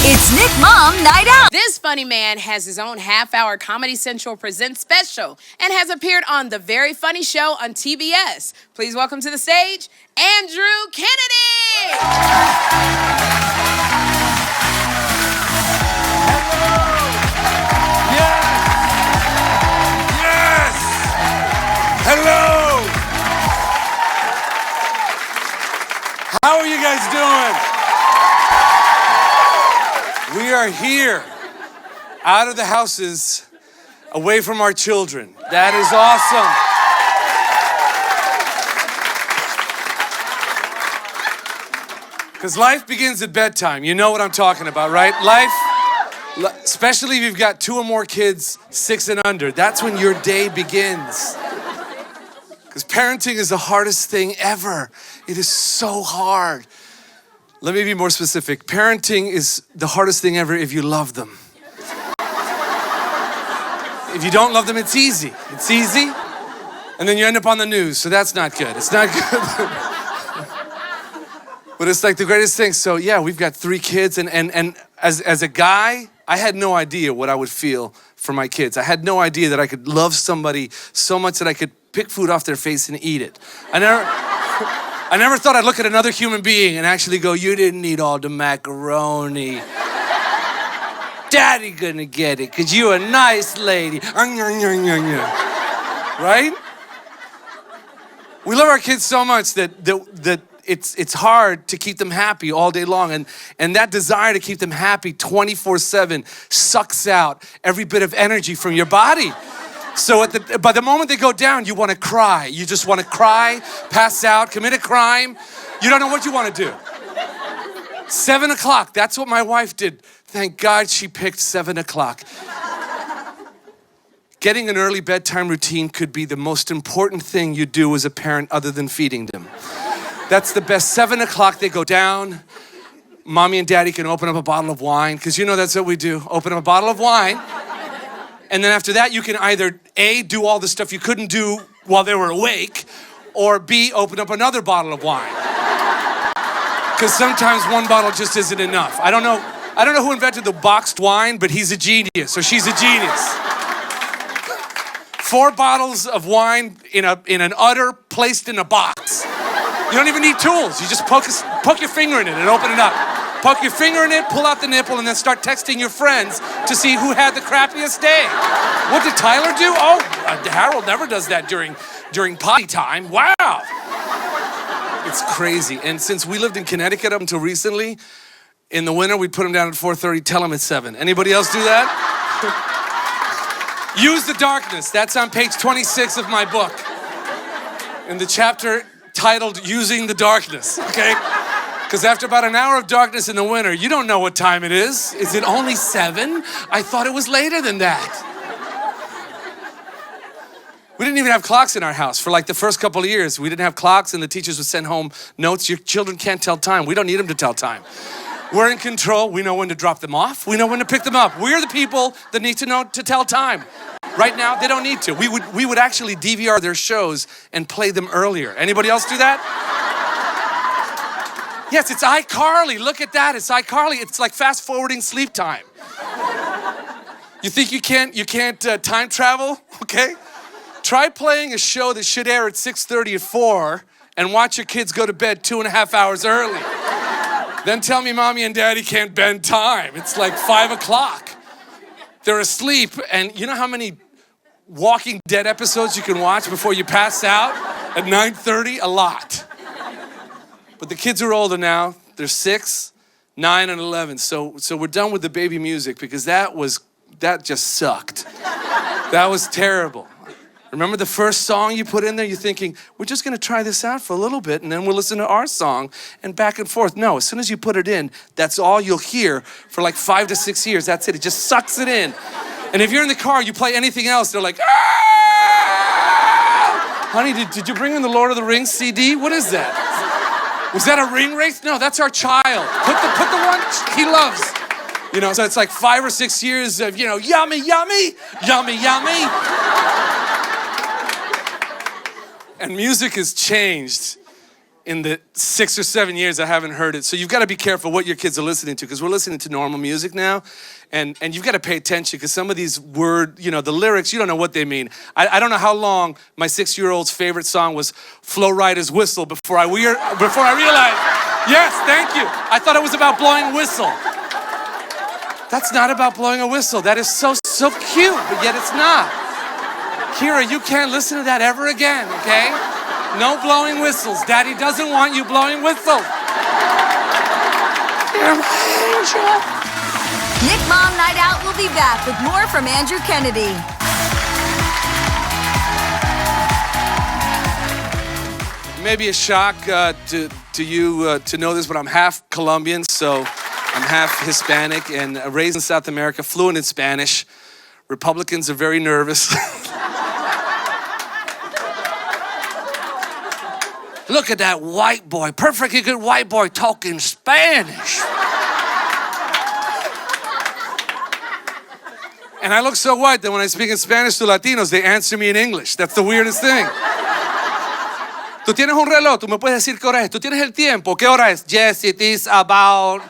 It's Nick Mom Night Out. This funny man has his own half-hour Comedy Central Presents special and has appeared on The Very Funny Show on TBS. Please welcome to the stage, Andrew Kennedy. Hello! How are you guys doing? We are here, out of the houses, away from our children. That is awesome. Because life begins at bedtime. You know what I'm talking about, right? Life, especially if you've got 2 or more kids, 6 and under, that's when your day begins. Because parenting is the hardest thing ever. It is so hard. Let me be more specific. Parenting is the hardest thing ever if you love them. If you don't love them, it's easy. It's easy. And then you end up on the news, so that's not good. It's not good. But it's like the greatest thing. So yeah, we've got 3 kids, and as a guy, I had no idea what I would feel for my kids. I had no idea that I could love somebody so much that I could pick food off their face and eat it. I never thought I'd look at another human being and actually go, you didn't eat all the macaroni. Daddy gonna get it, cause you a nice lady. Right? We love our kids so much that it's hard to keep them happy all day long. And that desire to keep them happy 24/7 sucks out every bit of energy from your body. So by the moment they go down, you want to cry. You just want to cry, pass out, commit a crime. You don't know what you want to do. 7 o'clock, that's what my wife did. Thank God she picked 7 o'clock. Getting an early bedtime routine could be the most important thing you do as a parent other than feeding them. That's the best. 7 o'clock, they go down. Mommy and daddy can open up a bottle of wine, because you know that's what we do. Open up a bottle of wine. And then after that, you can either A, do all the stuff you couldn't do while they were awake, or B, open up another bottle of wine. Because sometimes one bottle just isn't enough. I don't know who invented the boxed wine, but he's a genius, or she's a genius. 4 bottles of wine in an udder placed in a box. You don't even need tools. You just poke your finger in it and open it up. Poke your finger in it, pull out the nipple, and then start texting your friends to see who had the crappiest day. What did Tyler do? Oh, Harold never does that during potty time. Wow. It's crazy. And since we lived in Connecticut up until recently, in the winter, we'd put them down at 4:30, tell them at 7. Anybody else do that? Use the darkness. That's on page 26 of my book. In the chapter titled Using the Darkness, okay? Because after about an hour of darkness in the winter, you don't know what time it is. Is it only 7? I thought it was later than that. We didn't even have clocks in our house for like the first couple of years. We didn't have clocks, and the teachers would send home notes. Your children can't tell time. We don't need them to tell time. We're in control. We know when to drop them off. We know when to pick them up. We're the people that need to know to tell time. Right now, they don't need to. We would actually DVR their shows and play them earlier. Anybody else do that? Yes, it's iCarly. Look at that. It's iCarly. It's like fast forwarding sleep time. You think you can't time travel? Okay. Try playing a show that should air at 6:30 at 4 and watch your kids go to bed 2.5 hours early. Then tell me mommy and daddy can't bend time. It's like 5 o'clock. They're asleep, and you know how many Walking Dead episodes you can watch before you pass out at 9:30? A lot. But the kids are older now. They're 6, 9, and 11. So we're done with the baby music, because that just sucked. That was terrible. Remember the first song you put in there? You're thinking, we're just gonna try this out for a little bit, and then we'll listen to our song, and back and forth. No, as soon as you put it in, that's all you'll hear for like 5 to 6 years. That's it. It just sucks it in. And if you're in the car, you play anything else, they're like, ah! Honey, did you bring in the Lord of the Rings CD? What is that? Was that a ring race? No, that's our child. Put the one he loves. You know, so it's like 5 or 6 years of, yummy, yummy, yummy, yummy. And music has changed in the 6 or 7 years I haven't heard it. So you've got to be careful what your kids are listening to, because we're listening to normal music now. And you've got to pay attention, because some of these the lyrics, you don't know what they mean. I don't know how long my 6-year-old's favorite song was Flo Rida's Whistle before I realized, yes, thank you. I thought it was about blowing a whistle. That's not about blowing a whistle. That is so cute, but yet it's not. Kira, you can't listen to that ever again, okay? No blowing whistles. Daddy doesn't want you blowing whistles. You're my angel. Nick Mom Night Out will be back with more from Andrew Kennedy. Maybe a shock to you to know this, but I'm half Colombian, so I'm half Hispanic and raised in South America, fluent in Spanish. Republicans are very nervous. Look at that white boy, perfectly good white boy talking Spanish. And I look so white that when I speak in Spanish to Latinos, they answer me in English. That's the weirdest thing. Tú tienes un reloj, tú me puedes decir qué hora es. Tú tienes el tiempo, ¿qué hora es? Yes, it is about.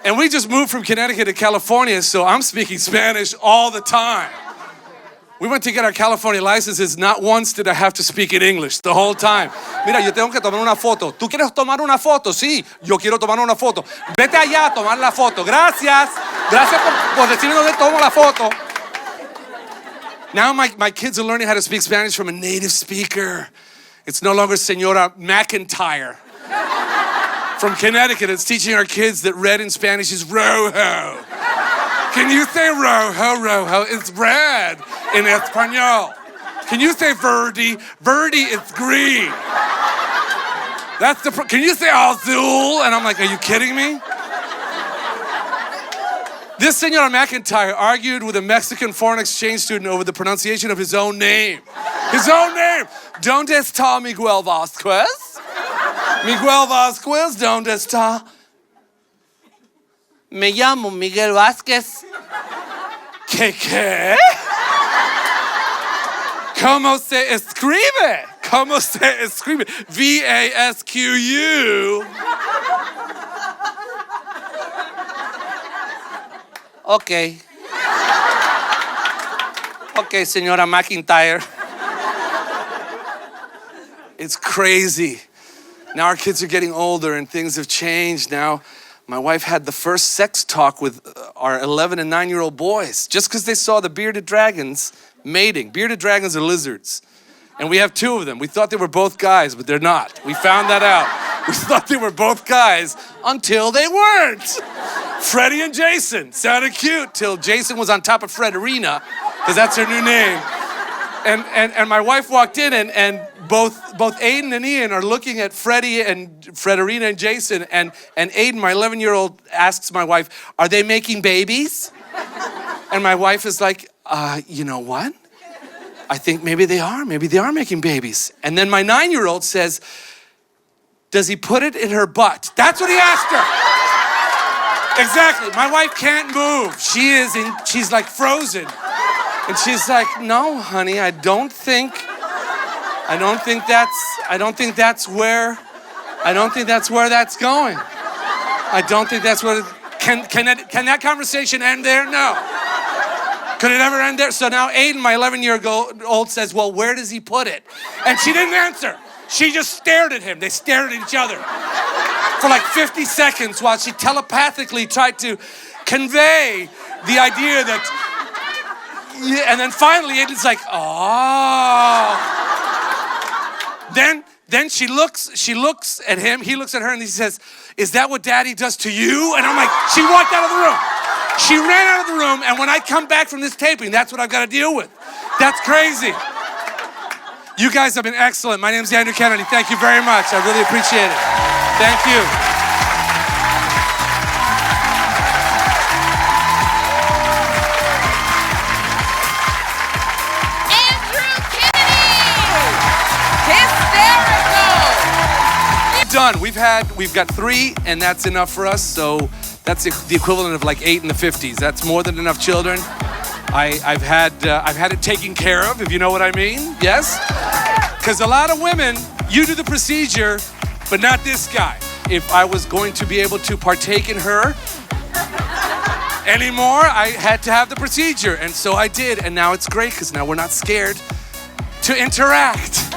And we just moved from Connecticut to California, so I'm speaking Spanish all the time. We went to get our California licenses. Not once did I have to speak in English the whole time. Mira, yo tengo que tomar una foto. ¿Tú quieres tomar una foto? Sí, yo quiero tomar una foto. Vete allá a tomar la foto. Gracias. Gracias por decirme dónde tomo la foto. Now my kids are learning how to speak Spanish from a native speaker. It's no longer Señora McIntyre. From Connecticut, it's teaching our kids that red in Spanish is rojo. Can you say rojo? Rojo is red in Espanol. Can you say verde? Verde is green. Can you say azul? And I'm like, are you kidding me? This Señora McIntyre argued with a Mexican foreign exchange student over the pronunciation of his own name. His own name. ¿Dónde está Miguel Vasquez? Miguel Vasquez, ¿dónde está? Me llamo Miguel Vasquez. ¿Qué? ¿Cómo se escribe? ¿Cómo se escribe? V-A-S-Q-U. Okay, Señora McIntyre. It's crazy. Now our kids are getting older and things have changed. Now my wife had the first sex talk with our 11 and 9-year-old boys just because they saw the bearded dragons mating. Bearded dragons are lizards. And we have 2 of them. We thought they were both guys, but they're not. We found that out. We thought they were both guys until they weren't. Freddie and Jason sounded cute till Jason was on top of Frederina, because that's her new name. And my wife walked in and both Aiden and Ian are looking at Freddie and Frederina and Jason, and Aiden, my 11-year-old, asks my wife, are they making babies? And my wife is like, you know what? I think maybe they are making babies. And then my 9-year-old says, does he put it in her butt? That's what he asked her. Exactly. My wife can't move. She's like frozen. And she's like, no, honey, I don't think that's where that's going. I don't think that's where, can that conversation end there? No. Could it ever end there? So now Aiden, my 11-year-old, says, well, where does he put it? And she didn't answer. She just stared at him. They stared at each other for like 50 seconds while she telepathically tried to convey the idea that, and then finally Aiden's like, oh. Then she looks at him, he looks at her, and he says, is that what Daddy does to you? And I'm like, she walked out of the room. She ran out of the room, and when I come back from this taping, that's what I've got to deal with. That's crazy. You guys have been excellent. My name's Andrew Kennedy. Thank you very much. I really appreciate it. Thank you. Andrew Kennedy! Done. We've got 3, and that's enough for us. So that's the equivalent of like 8 in the 50s. That's more than enough children. I've had it taken care of, if you know what I mean. Yes? Because a lot of women, you do the procedure, but not this guy. If I was going to be able to partake in her anymore, I had to have the procedure. And so I did. And now it's great because now we're not scared to interact.